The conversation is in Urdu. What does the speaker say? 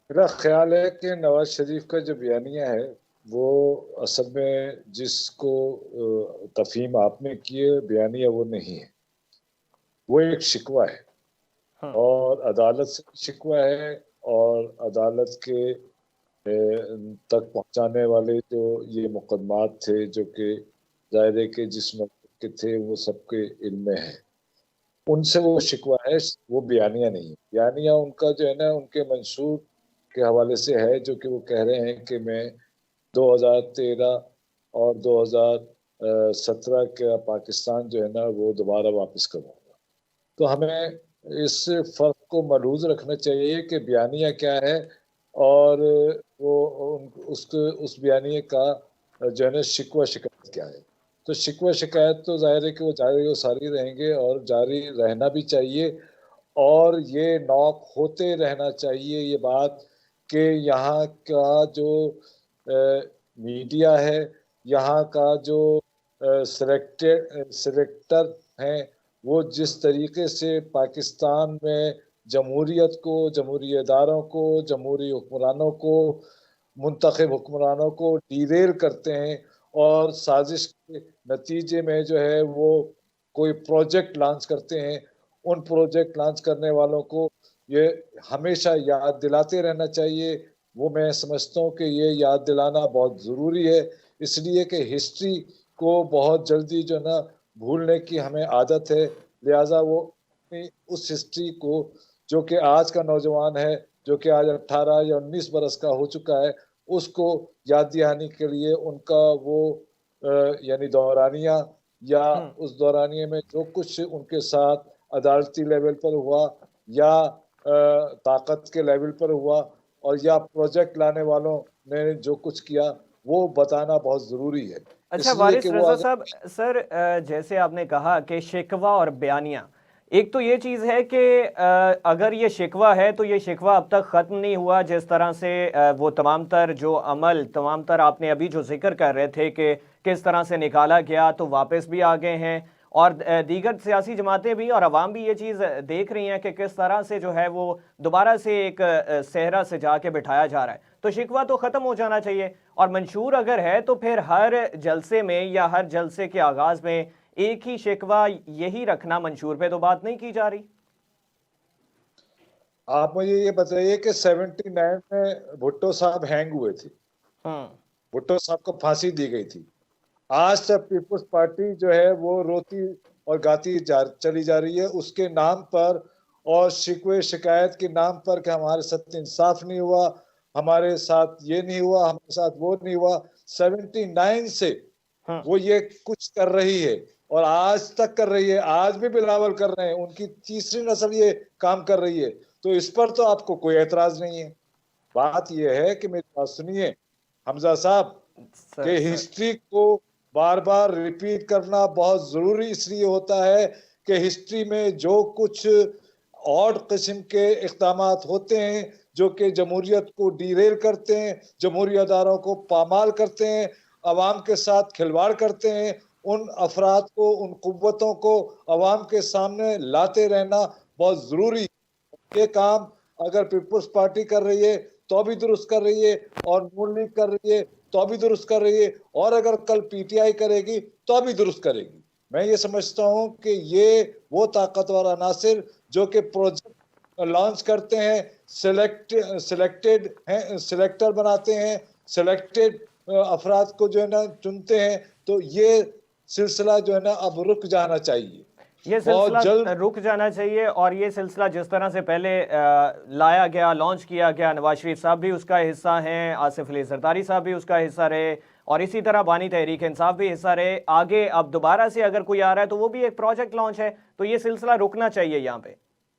میرا خیال ہے کہ نواز شریف کا جو بیانیہ ہے وہ اصل میں جس کو تفہیم آپ نے کی ہے بیانیہ وہ نہیں ہے، وہ ایک شکوہ ہے، اور عدالت سے شکوہ ہے، اور عدالت کے تک پہنچانے والے جو یہ مقدمات تھے جو کہ ظاہر ہے کہ جس مقصد کے تھے وہ سب کے علم میں ہے، ان سے وہ شکوہ ہے، وہ بیانیہ نہیں ہے۔ بیانیہ ان کا جو ہے نا ان کے منشور کے حوالے سے ہے، جو کہ وہ کہہ رہے ہیں کہ میں 2013 اور 2017 کا پاکستان جو ہے نا وہ دوبارہ واپس کروں گا۔ تو ہمیں اس فرق کو ملحوظ رکھنا چاہیے کہ بیانیہ کیا ہے، اور وہ اس بیانیے کا جو ہے نا شکوہ شکایت کیا ہے۔ تو شکوہ شکایت تو ظاہر ہے کہ وہ جاری و ساری رہیں گے، اور جاری رہنا بھی چاہیے، اور یہ نوق ہوتے رہنا چاہیے یہ بات کہ یہاں کا جو میڈیا ہے، یہاں کا جو سلیکٹر ہیں، وہ جس طریقے سے پاکستان میں جمہوریت کو، جمہوری اداروں کو، جمہوری حکمرانوں کو، منتخب حکمرانوں کو ڈیریل کرتے ہیں، اور سازش کے نتیجے میں جو ہے وہ کوئی پروجیکٹ لانچ کرتے ہیں، ان پروجیکٹ لانچ کرنے والوں کو یہ ہمیشہ یاد دلاتے رہنا چاہیے۔ وہ میں سمجھتا ہوں کہ یہ یاد دلانا بہت ضروری ہے، اس لیے کہ ہسٹری کو بہت جلدی جو نا بھولنے کی ہمیں عادت ہے، لہٰذا وہ اس ہسٹری کو جو کہ آج کا نوجوان ہے، جو کہ آج 18 یا 19 برس کا ہو چکا ہے، اس کو یاد دہانی کے لیے ان کا وہ یعنی دورانیہ، یا اس دورانیے میں جو کچھ ان کے ساتھ عدالتی لیول پر ہوا، یا طاقت کے لیول پر ہوا، اور یا پروجیکٹ لانے والوں نے جو کچھ کیا، وہ بتانا بہت ضروری ہے۔ اچھا اس لیے کہ وارث وہ رضا اگر صاحب، سر جیسے آپ نے کہا کہ شکوہ اور بیانیہ، ایک تو یہ چیز ہے کہ اگر یہ شکوہ ہے تو یہ شکوہ اب تک ختم نہیں ہوا، جس طرح سے وہ تمام تر جو عمل، تمام تر آپ نے ابھی جو ذکر کر رہے تھے کہ کس طرح سے نکالا گیا تو واپس بھی آ گئے ہیں، اور دیگر سیاسی جماعتیں بھی اور عوام بھی یہ چیز دیکھ رہی ہیں کہ کس طرح سے جو ہے وہ دوبارہ سے ایک صحرا سے جا کے بٹھایا جا رہا ہے۔ تو شکوہ تو ختم ہو جانا چاہیے، اور منشور اگر ہے تو پھر ہر جلسے میں یا ہر جلسے کے آغاز میں ایک ہی شکوہ یہی رکھنا منشور پہ تو بات نہیں کی جا رہی۔ آپ مجھے یہ بتائیے کہ 79 میں بھٹو صاحب ہینگ ہوئے تھے، بھٹو صاحب کو پھانسی دی گئی تھی، آج تک پیپلز پارٹی جو ہے وہ روتی اور گاتی چلی جا رہی ہے اس کے نام پر، اور شکوے شکایت کے نام پر کہ ہمارے ساتھ انصاف نہیں ہوا، ہمارے ساتھ یہ نہیں ہوا، ہمارے ساتھ وہ نہیں ہوا۔ 79 سے وہ یہ کچھ کر رہی ہے، اور آج تک کر رہی ہے، آج بھی بلاول کر رہے ہیں، ان کی تیسری نسل یہ کام کر رہی ہے، تو اس پر تو آپ کو کوئی اعتراض نہیں ہے۔ بات یہ ہے کہ میری بات سنیے حمزہ صاحب، کہ ہسٹری کو بار بار ریپیٹ کرنا بہت ضروری اس لیے ہوتا ہے کہ ہسٹری میں جو کچھ اور قسم کے اقدامات ہوتے ہیں جو کہ جمہوریت کو ڈیریل کرتے ہیں، جمہوری اداروں کو پامال کرتے ہیں، عوام کے ساتھ کھلواڑ کرتے ہیں، ان افراد کو، ان قوتوں کو عوام کے سامنے لاتے رہنا بہت ضروری ہے۔ یہ کام اگر پیپلز پارٹی کر رہی ہے تو بھی درست کر رہی ہے، اور نون لیگ کر رہی ہے تو بھی درست کر رہی ہے، اور اگر کل پی ٹی آئی کرے گی تو بھی درست کرے گی۔ میں یہ سمجھتا ہوں کہ یہ وہ طاقتور عناصر جو کہ پروجیکٹ لانچ کرتے ہیں، سلیکٹر بناتے ہیں، سلیکٹڈ افراد کو جو ہے نا چنتے ہیں، تو یہ سلسلہ جو ہے نا اب رک جانا چاہیے، یہ بہت سلسلہ جلد رک جانا چاہیے، اور یہ سلسلہ جس طرح سے پہلے لایا گیا، لانچ کیا گیا، نواز شریف صاحب بھی اس کا حصہ ہیں، آصف علی زرداری صاحب بھی اس کا حصہ رہے، اور اسی طرح بانی تحریک انصاف بھی حصہ رہے، آگے اب دوبارہ سے اگر کوئی آ رہا ہے تو وہ بھی ایک پروجیکٹ لانچ ہے، تو یہ سلسلہ رکنا چاہیے یہاں پہ۔